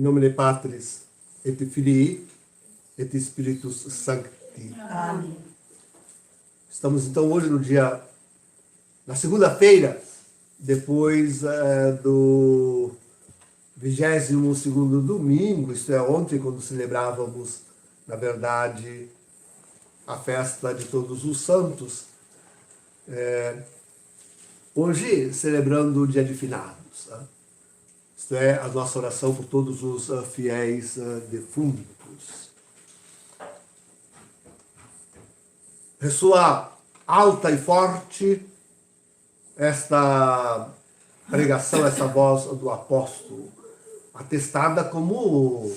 In nomine Patris et Filii et Spiritus Sancti. Amém. Estamos então hoje na segunda-feira, depois do 22º domingo, isto é, ontem, quando celebrávamos, na verdade, a festa de Todos os Santos. Hoje, celebrando o Dia de Finados. Isto é, a nossa oração por todos os fiéis defuntos. Ressoa alta e forte esta pregação, essa voz do apóstolo, atestada como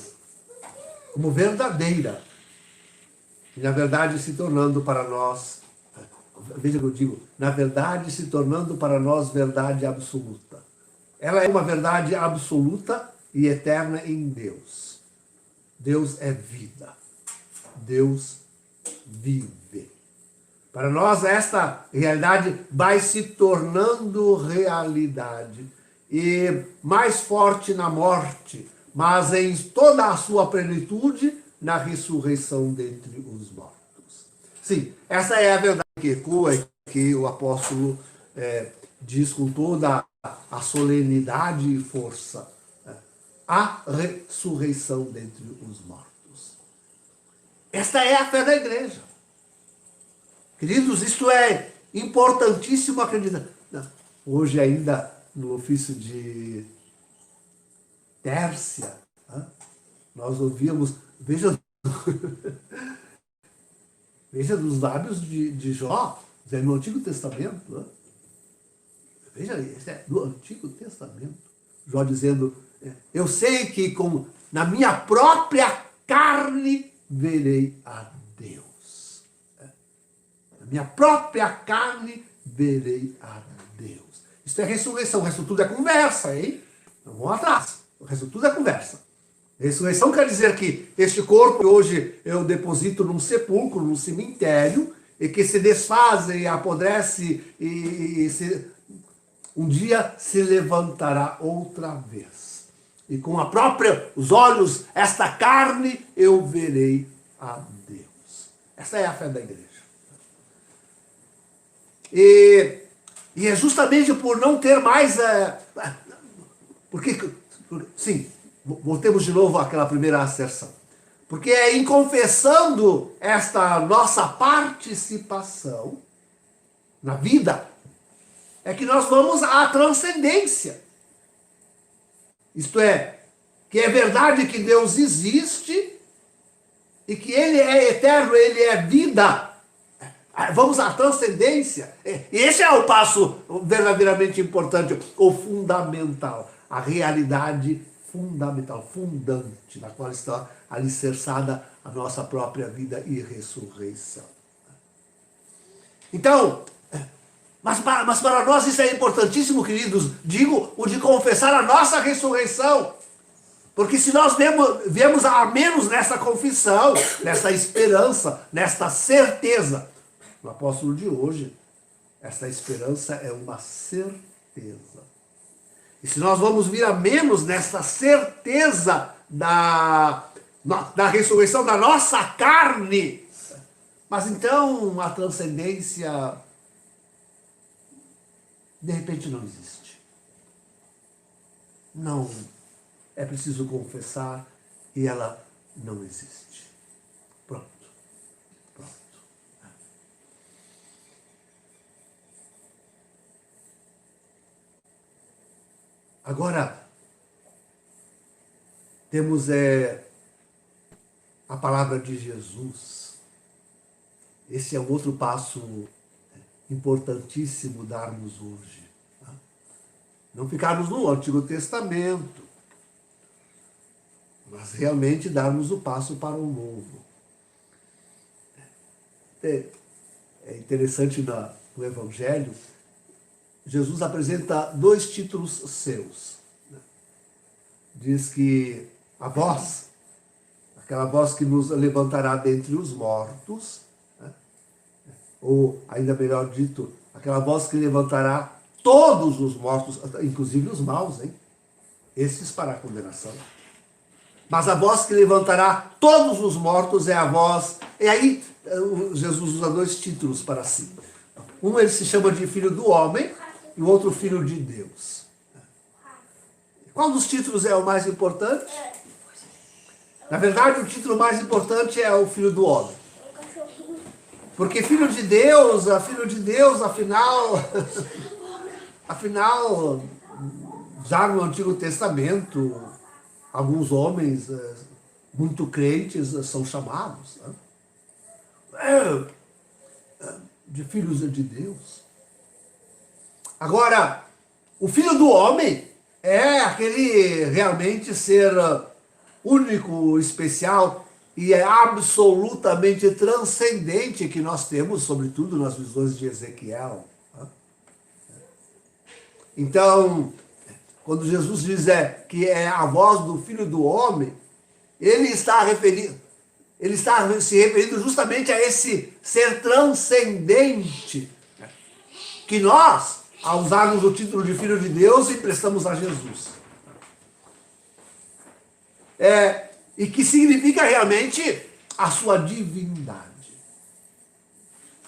verdadeira, e na verdade se tornando para nós, veja o que eu digo, na verdade se tornando para nós verdade absoluta. Ela é uma verdade absoluta e eterna em Deus. Deus é vida. Deus vive. Para nós, esta realidade vai se tornando realidade. E mais forte na morte, mas em toda a sua plenitude, na ressurreição dentre os mortos. Sim, essa é a verdade que ecoa e que o apóstolo diz com toda a solenidade e força. A ressurreição dentre os mortos. Esta é a fé da igreja. Queridos, isto é importantíssimo acreditar. Hoje ainda no ofício de Tércia, nós ouvíamos, veja dos lábios de Jó, no Antigo Testamento, veja isso, do Antigo Testamento, Jó dizendo, eu sei que na minha própria carne verei a Deus. Na minha própria carne verei a Deus. Isso é ressurreição. O resto tudo é conversa, hein? Não vão atrás. O resto tudo é conversa. Ressurreição quer dizer que este corpo hoje eu deposito num sepulcro, num cemitério, e que se desfaz e apodrece um dia se levantará outra vez. E com os olhos, esta carne, eu verei a Deus. Essa é a fé da igreja. E é justamente por não ter mais... Sim, voltemos de novo àquela primeira asserção. Porque é em confessando esta nossa participação na vida, é que nós vamos à transcendência. Isto é, que é verdade que Deus existe e que Ele é eterno, Ele é vida. Vamos à transcendência. Esse é o passo verdadeiramente importante, o fundamental, a realidade fundamental, fundante, na qual está alicerçada a nossa própria vida e ressurreição. Então, mas para nós isso é importantíssimo, queridos, digo, o de confessar a nossa ressurreição. Porque se nós viemos a menos nessa confissão, nessa esperança, nesta certeza, no apóstolo de hoje, essa esperança é uma certeza. E se nós vamos vir a menos nessa certeza da ressurreição da nossa carne, mas então a transcendência, de repente, não existe. Não, é preciso confessar e ela não existe. Pronto. Agora, temos a palavra de Jesus. Esse é um outro passo importantíssimo darmos hoje. Não ficarmos no Antigo Testamento, mas realmente darmos o passo para o Novo. É interessante no Evangelho, Jesus apresenta 2 títulos seus. Diz que a voz, aquela voz que nos levantará dentre os mortos, ou ainda melhor dito, aquela voz que levantará todos os mortos, inclusive os maus, esses para a condenação. Mas a voz que levantará todos os mortos é a voz. E aí Jesus usa dois títulos para si. Um ele se chama de filho do homem e o outro filho de Deus. Qual dos títulos é o mais importante? Na verdade, o título mais importante é o filho do homem. Porque filho de Deus, afinal, já no Antigo Testamento, alguns homens muito crentes são chamados, né, de filhos de Deus. Agora, o filho do homem é aquele realmente ser único, especial e é absolutamente transcendente que nós temos, sobretudo nas visões de Ezequiel. Então, quando Jesus diz que é a voz do Filho do Homem, ele está se referindo justamente a esse ser transcendente que nós, ao usarmos o título de Filho de Deus, emprestamos a Jesus. E que significa realmente a sua divindade.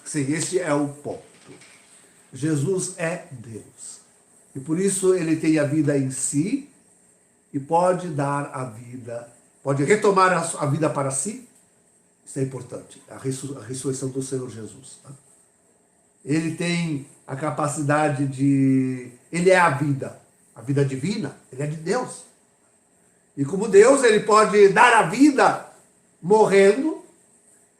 Sim, este é o ponto. Jesus é Deus. E por isso ele tem a vida em si e pode dar a vida, pode retomar a vida para si. Isso é importante, a ressurreição do Senhor Jesus. Ele tem a capacidade ele é a vida divina, ele é de Deus. E como Deus, ele pode dar a vida morrendo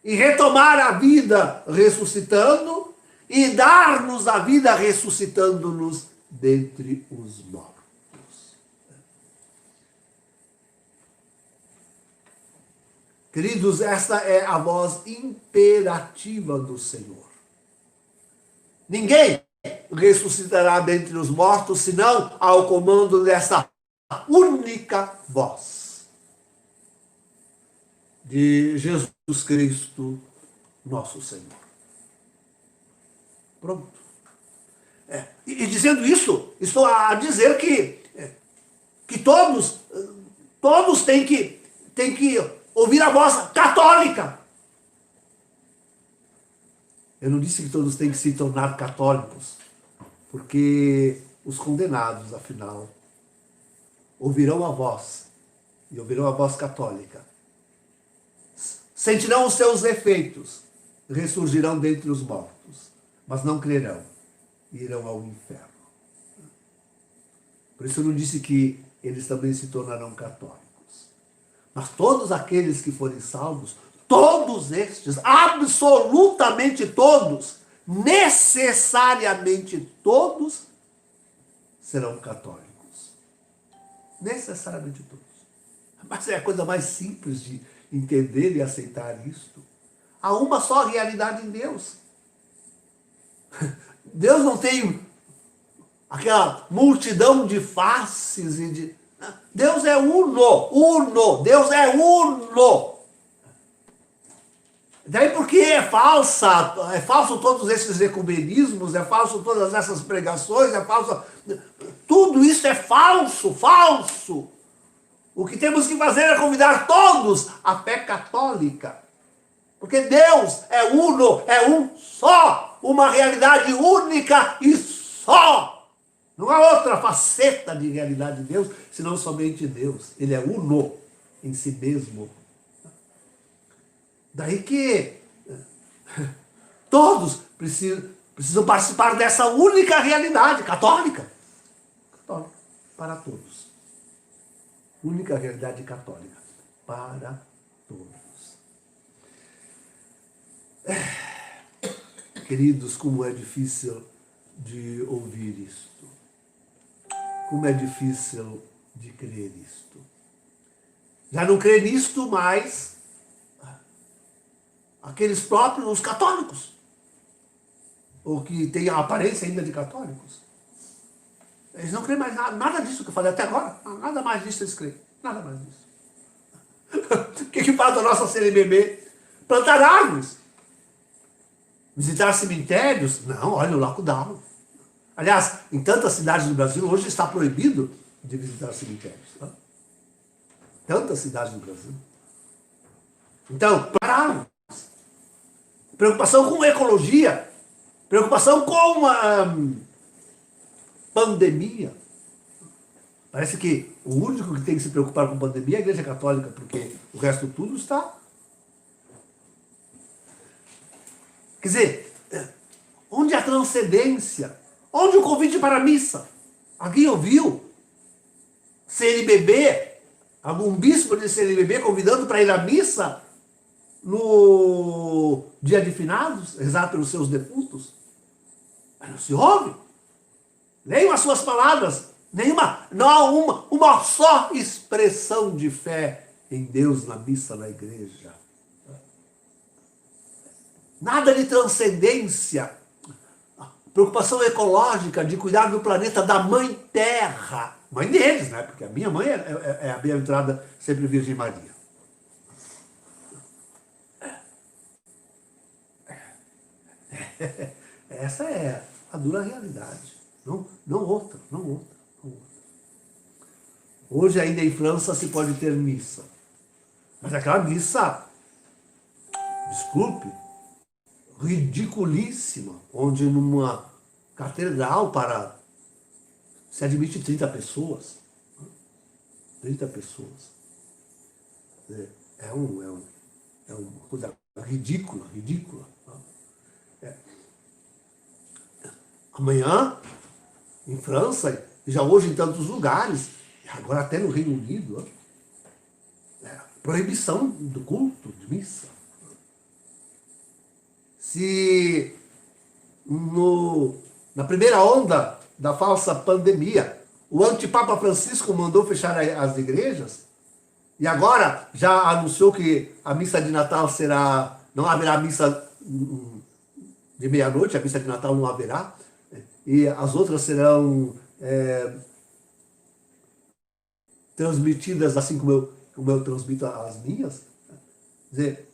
e retomar a vida ressuscitando e dar-nos a vida ressuscitando-nos dentre os mortos. Queridos, esta é a voz imperativa do Senhor. Ninguém ressuscitará dentre os mortos, senão ao comando dessa única voz de Jesus Cristo, nosso Senhor. Pronto. E dizendo isso, estou a dizer que todos têm que ouvir a voz católica. Eu não disse que todos têm que se tornar católicos, porque os condenados, afinal, ouvirão a voz, e ouvirão a voz católica. Sentirão os seus efeitos, ressurgirão dentre os mortos, mas não crerão, e irão ao inferno. Por isso eu não disse que eles também se tornarão católicos. Mas todos aqueles que forem salvos, todos estes, absolutamente todos, necessariamente todos, serão católicos. Necessariamente todos. Mas é a coisa mais simples de entender e aceitar isto. Há uma só realidade em Deus. Deus não tem aquela multidão de faces e de... Deus é uno. Deus é uno. Daí porque é falso todos esses ecumenismos, é falso todas essas pregações, é falso... Tudo isso é falso. O que temos que fazer é convidar todos à fé católica. Porque Deus é uno, é um só, uma realidade única e só. Não há outra faceta de realidade de Deus, senão somente Deus. Ele é uno em si mesmo. Daí que todos precisam participar dessa única realidade católica. Católica, para todos. Única realidade católica, para todos. Queridos, como é difícil de ouvir isto. Como é difícil de crer isto. Já não crê nisto mais aqueles próprios, os católicos, ou que têm a aparência ainda de católicos. Eles não creem mais nada disso que eu falei até agora. Nada mais disso eles creem. Nada mais disso. O que faz a nossa CNBB? Plantar árvores. Visitar cemitérios? Não, olha o lockdown. Aliás, em tantas cidades do Brasil, hoje está proibido de visitar cemitérios. Tá? Tantas cidades no Brasil. Então, pararmos. Preocupação com ecologia. Preocupação com a pandemia. Parece que o único que tem que se preocupar com pandemia é a Igreja Católica, porque o resto tudo está. Quer dizer, onde a transcendência? Onde o convite para a missa? Alguém ouviu? CNBB, algum bispo de CNBB convidando para ir à missa no dia de finados, rezar pelos seus defuntos? Mas não se ouve. Nem as suas palavras, não há uma só expressão de fé em Deus na missa, na igreja. Nada de transcendência, preocupação ecológica, de cuidar do planeta, da mãe terra. Mãe deles, né? Porque a minha mãe é a bem-aventurada sempre Virgem Maria. Essa é a dura realidade. Não outra. Hoje ainda em França se pode ter missa. Mas aquela missa, desculpe, ridiculíssima, onde numa catedral se admite 30 pessoas. 30 pessoas. É uma coisa ridícula. Amanhã, em França, e já hoje em tantos lugares, agora até no Reino Unido, proibição do culto de missa. Se na primeira onda da falsa pandemia, o antipapa Francisco mandou fechar as igrejas, e agora já anunciou que a missa de Natal não haverá missa de meia-noite, a missa de Natal não haverá, e as outras serão transmitidas assim como eu transmito as minhas. Quer dizer,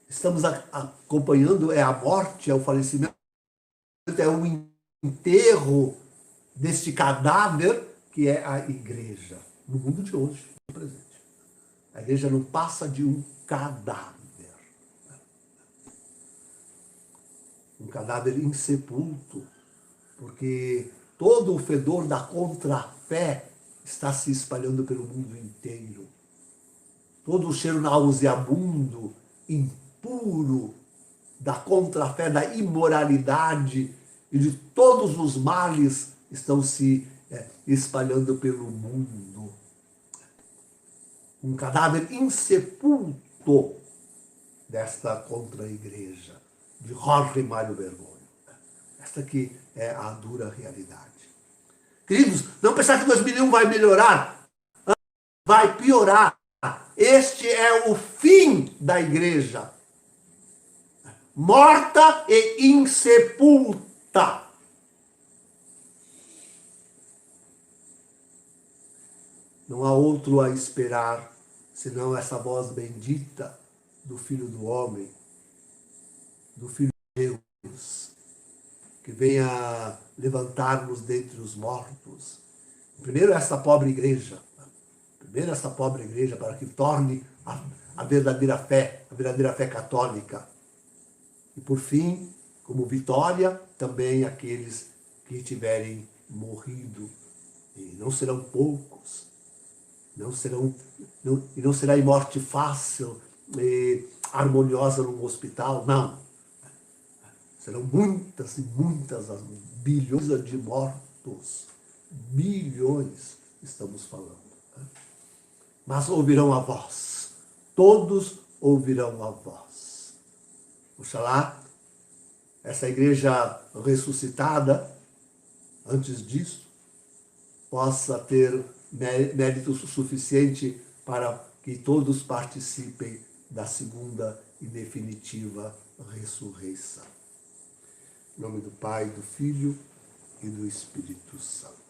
estamos acompanhando a morte, é o falecimento, é o enterro deste cadáver que é a igreja, no mundo de hoje, no presente. A igreja não passa de um cadáver. Um cadáver insepulto, porque todo o fedor da contrafé está se espalhando pelo mundo inteiro. Todo o cheiro nauseabundo, impuro, da contrafé, da imoralidade e de todos os males estão se espalhando pelo mundo. Um cadáver insepulto desta contra-igreja, de Jorge Mário Bergoglio. Esta aqui é a dura realidade. Queridos, não pensar que 2001 vai melhorar, vai piorar. Este é o fim da igreja. Morta e insepulta. Não há outro a esperar, senão essa voz bendita do Filho do Homem, do Filho de Deus, que venha levantar-nos dentre os mortos. Primeiro essa pobre igreja, para que torne a verdadeira fé católica. E por fim, como vitória, também aqueles que tiverem morrido. E não serão poucos. Não será em morte fácil e harmoniosa num hospital, não. Serão muitas e muitas, bilhões de mortos. Bilhões estamos falando. Mas ouvirão a voz. Todos ouvirão a voz. Oxalá essa igreja ressuscitada, antes disso, possa ter mérito suficiente para que todos participem da segunda e definitiva ressurreição. Em nome do Pai, do Filho e do Espírito Santo.